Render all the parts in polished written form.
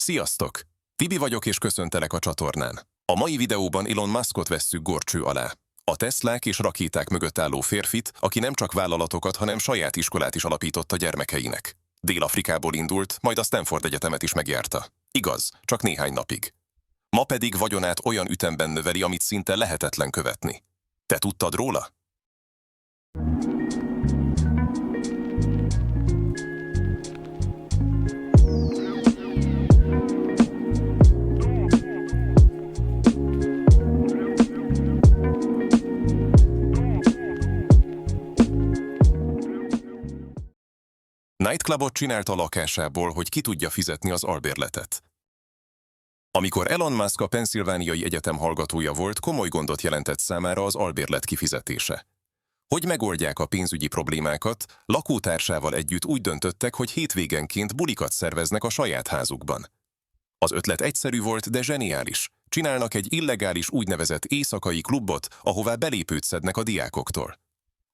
Sziasztok! Tibi vagyok és köszöntelek a csatornán. A mai videóban Elon Muskot vesszük górcső alá. A Teslák és rakéták mögött álló férfit, aki nem csak vállalatokat, hanem saját iskolát is alapított a gyermekeinek. Dél-Afrikából indult, majd a Stanford Egyetemet is megjárta. Igaz, csak néhány napig. Ma pedig vagyonát olyan ütemben növeli, amit szinte lehetetlen követni. Te tudtad róla? Nightclubot csinált a lakásából, hogy ki tudja fizetni az albérletet. Amikor Elon Musk a Pennsylvaniai Egyetem hallgatója volt, komoly gondot jelentett számára az albérlet kifizetése. Hogy megoldják a pénzügyi problémákat, lakótársával együtt úgy döntöttek, hogy hétvégenként bulikat szerveznek a saját házukban. Az ötlet egyszerű volt, de zseniális. Csinálnak egy illegális úgynevezett éjszakai klubot, ahová belépőt szednek a diákoktól.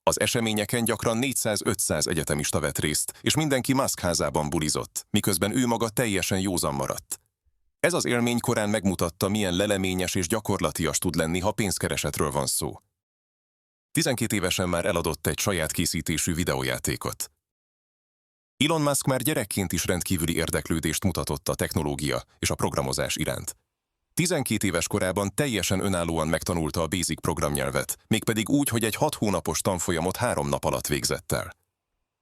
Az eseményeken gyakran 400-500 egyetemista vett részt, és mindenki Musk házában bulizott, miközben ő maga teljesen józan maradt. Ez az élmény korán megmutatta, milyen leleményes és gyakorlatias tud lenni, ha pénzkeresetről van szó. 12 évesen már eladott egy saját készítésű videójátékot. Elon Musk már gyerekként is rendkívüli érdeklődést mutatott a technológia és a programozás iránt. 12 éves korában teljesen önállóan megtanulta a Basic programnyelvet, mégpedig úgy, hogy egy 6 hónapos tanfolyamot 3 nap alatt végzett el.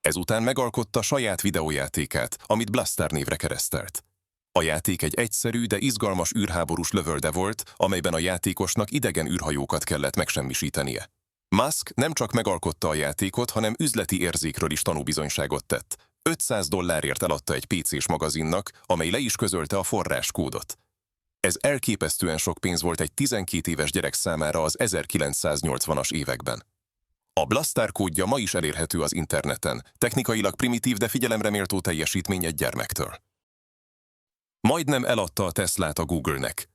Ezután megalkotta saját videójátékát, amit Blaster névre keresztelt. A játék egy egyszerű, de izgalmas űrháborús lövölde volt, amelyben a játékosnak idegen űrhajókat kellett megsemmisítenie. Musk nem csak megalkotta a játékot, hanem üzleti érzékről is tanúbizonyságot tett. $500 eladta egy PC-s magazinnak, amely le is közölte a forráskódot. Ez elképesztően sok pénz volt egy 12 éves gyerek számára az 1980-as években. A Blaster kódja ma is elérhető az interneten, technikailag primitív, de figyelemre méltó teljesítmény egy gyermektől. Majdnem eladta a Teslát a Google-nek.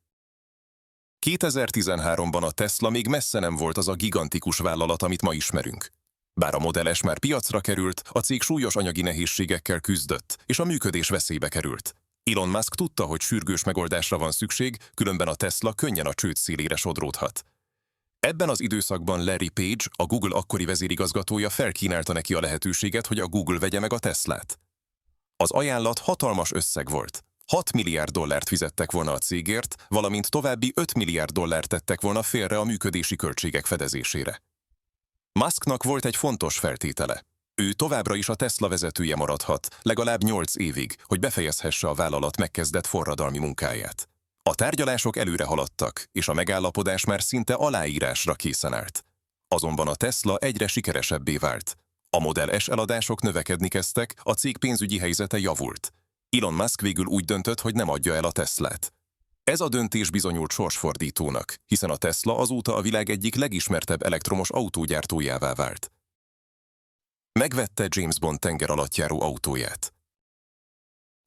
2013-ban a Tesla még messze nem volt az a gigantikus vállalat, amit ma ismerünk. Bár a Model S már piacra került, a cég súlyos anyagi nehézségekkel küzdött, és a működés veszélybe került. Elon Musk tudta, hogy sürgős megoldásra van szükség, különben a Tesla könnyen a csőd szélére sodródhat. Ebben az időszakban Larry Page, a Google akkori vezérigazgatója felkínálta neki a lehetőséget, hogy a Google vegye meg a Teslát. Az ajánlat hatalmas összeg volt. $6 milliárd fizettek volna a cégért, valamint további $5 milliárd tettek volna félre a működési költségek fedezésére. Musknak volt egy fontos feltétele. Ő továbbra is a Tesla vezetője maradhat, legalább 8 évig, hogy befejezhesse a vállalat megkezdett forradalmi munkáját. A tárgyalások előre haladtak, és a megállapodás már szinte aláírásra készen állt. Azonban a Tesla egyre sikeresebbé vált. A Model S eladások növekedni kezdtek, a cég pénzügyi helyzete javult. Elon Musk végül úgy döntött, hogy nem adja el a Teslát. Ez a döntés bizonyult sorsfordítónak, hiszen a Tesla azóta a világ egyik legismertebb elektromos autógyártójává vált. Megvette James Bond tengeralattjáró autóját.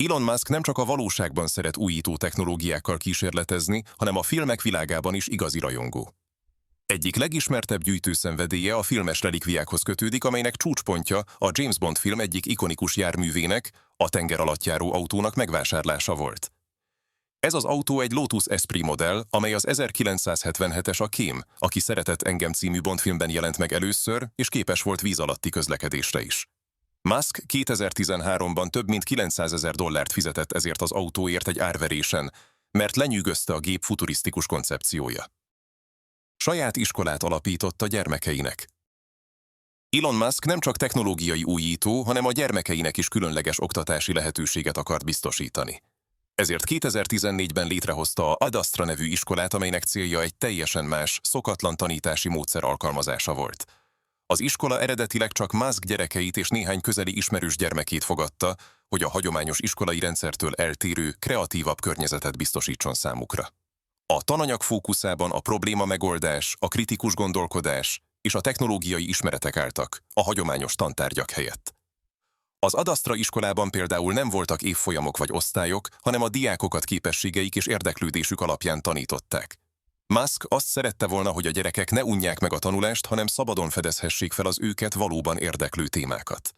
Elon Musk nem csak a valóságban szeret újító technológiákkal kísérletezni, hanem a filmek világában is igazi rajongó. Egyik legismertebb gyűjtőszenvedélye a filmes relikviákhoz kötődik, amelynek csúcspontja a James Bond film egyik ikonikus járművének, a tengeralattjáró autónak megvásárlása volt. Ez az autó egy Lotus Esprit modell, amely az 1977-es a Kém, aki szeretett engem című Bond filmben jelent meg először, és képes volt víz alatti közlekedésre is. Musk 2013-ban több mint $900,000 fizetett ezért az autóért egy árverésen, mert lenyűgözte a gép futurisztikus koncepciója. Saját iskolát alapított a gyermekeinek. Elon Musk nem csak technológiai újító, hanem a gyermekeinek is különleges oktatási lehetőséget akart biztosítani. Ezért 2014-ben létrehozta a Ad Astra nevű iskolát, amelynek célja egy teljesen más, szokatlan tanítási módszer alkalmazása volt. Az iskola eredetileg csak Musk gyerekeit és néhány közeli ismerős gyermekét fogadta, hogy a hagyományos iskolai rendszertől eltérő, kreatívabb környezetet biztosítson számukra. A tananyag fókuszában a probléma megoldás, a kritikus gondolkodás és a technológiai ismeretek álltak, a hagyományos tantárgyak helyett. Az Ad Astra iskolában például nem voltak évfolyamok vagy osztályok, hanem a diákokat képességeik és érdeklődésük alapján tanították. Musk azt szerette volna, hogy a gyerekek ne unják meg a tanulást, hanem szabadon fedezhessék fel az őket valóban érdeklő témákat.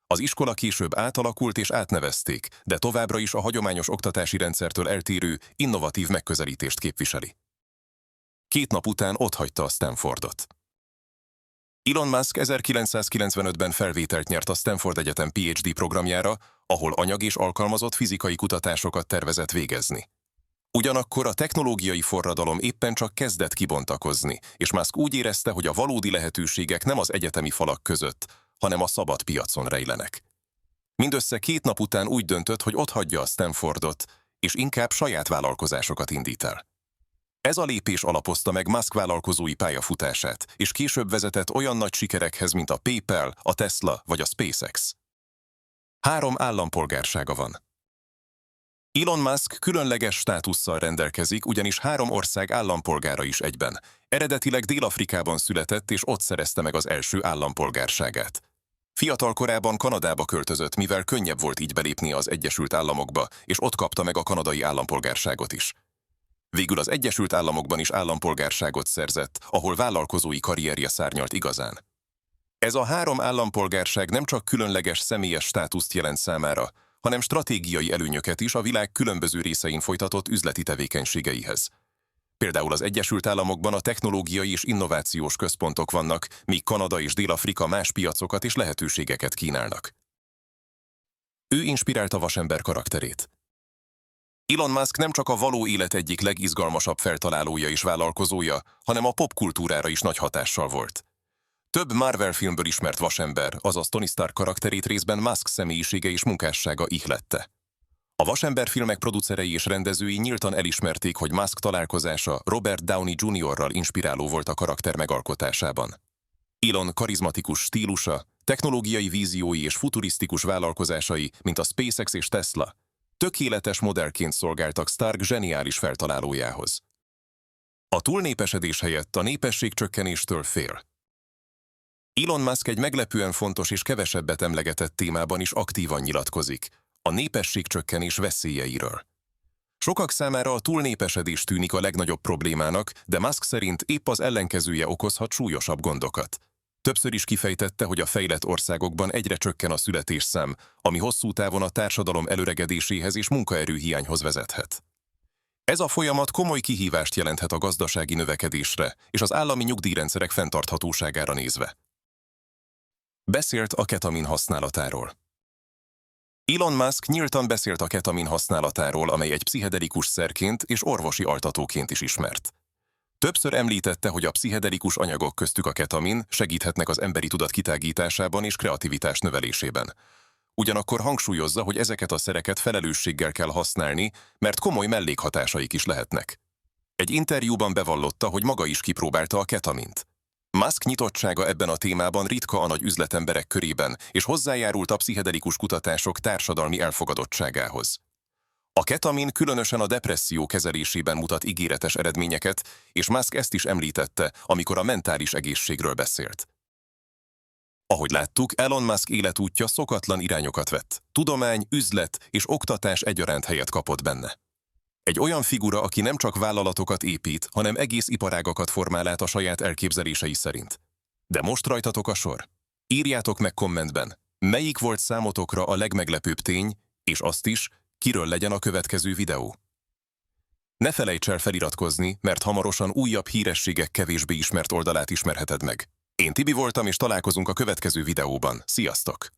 Az iskola később átalakult és átnevezték, de továbbra is a hagyományos oktatási rendszertől eltérő, innovatív megközelítést képviseli. 2 nap után otthagyta a Stanfordot. Elon Musk 1995-ben felvételt nyert a Stanford Egyetem PhD programjára, ahol anyag- és alkalmazott fizikai kutatásokat tervezett végezni. Ugyanakkor a technológiai forradalom éppen csak kezdett kibontakozni, és Musk úgy érezte, hogy a valódi lehetőségek nem az egyetemi falak között, hanem a szabad piacon rejlenek. Mindössze 2 nap után úgy döntött, hogy otthagyja a Stanfordot, és inkább saját vállalkozásokat indít el. Ez a lépés alapozta meg Musk vállalkozói pályafutását, és később vezetett olyan nagy sikerekhez, mint a PayPal, a Tesla vagy a SpaceX. 3 állampolgársága van. Elon Musk különleges státusszal rendelkezik, ugyanis 3 ország állampolgára is egyben. Eredetileg Dél-Afrikában született, és ott szerezte meg az első állampolgárságát. Fiatal korában Kanadába költözött, mivel könnyebb volt így belépnie az Egyesült Államokba, és ott kapta meg a kanadai állampolgárságot is. Végül az Egyesült Államokban is állampolgárságot szerzett, ahol vállalkozói karrierje szárnyalt igazán. Ez a 3 állampolgárság nem csak különleges személyes státuszt jelent számára, hanem stratégiai előnyöket is a világ különböző részein folytatott üzleti tevékenységeihez. Például az Egyesült Államokban a technológiai és innovációs központok vannak, míg Kanada és Dél-Afrika más piacokat és lehetőségeket kínálnak. Ő inspirálta vasember karakterét. Elon Musk nem csak a való élet egyik legizgalmasabb feltalálója és vállalkozója, hanem a popkultúrára is nagy hatással volt. Több Marvel filmből ismert vasember, azaz Tony Stark karakterét részben Musk személyisége és munkássága ihlette. A vasember filmek producerei és rendezői nyíltan elismerték, hogy Musk találkozása Robert Downey Jr.-ral inspiráló volt a karakter megalkotásában. Elon karizmatikus stílusa, technológiai víziói és futurisztikus vállalkozásai, mint a SpaceX és Tesla, tökéletes modellként szolgáltak Stark zseniális feltalálójához. A túlnépesedés helyett a népességcsökkenéstől fél. Elon Musk egy meglepően fontos és kevesebbet emlegetett témában is aktívan nyilatkozik, a népességcsökkenés veszélyeiről. Sokak számára a túlnépesedés tűnik a legnagyobb problémának, de Musk szerint épp az ellenkezője okozhat súlyosabb gondokat. Többször is kifejtette, hogy a fejlett országokban egyre csökken a születésszám, ami hosszú távon a társadalom előregedéséhez és munkaerőhiányhoz vezethet. Ez a folyamat komoly kihívást jelenthet a gazdasági növekedésre és az állami nyugdíjrendszerek fenntarthatóságára nézve. Beszélt a ketamin használatáról. Elon Musk nyíltan beszélt a ketamin használatáról, amely egy pszichedelikus szerként és orvosi altatóként is ismert. Többször említette, hogy a pszichedelikus anyagok, köztük a ketamin, segíthetnek az emberi tudat kitágításában és kreativitás növelésében. Ugyanakkor hangsúlyozza, hogy ezeket a szereket felelősséggel kell használni, mert komoly mellékhatásaik is lehetnek. Egy interjúban bevallotta, hogy maga is kipróbálta a ketamint. Musk nyitottsága ebben a témában ritka a nagy üzletemberek körében, és hozzájárult a pszichedelikus kutatások társadalmi elfogadottságához. A ketamin különösen a depresszió kezelésében mutat ígéretes eredményeket, és Musk ezt is említette, amikor a mentális egészségről beszélt. Ahogy láttuk, Elon Musk életútja szokatlan irányokat vett. Tudomány, üzlet és oktatás egyaránt helyet kapott benne. Egy olyan figura, aki nem csak vállalatokat épít, hanem egész iparágakat formál át a saját elképzelései szerint. De most rajtatok a sor. Írjátok meg kommentben, melyik volt számotokra a legmeglepőbb tény, és azt is, kiről legyen a következő videó. Ne felejts el feliratkozni, mert hamarosan újabb hírességek kevésbé ismert oldalát ismerheted meg. Én Tibi voltam, és találkozunk a következő videóban. Sziasztok!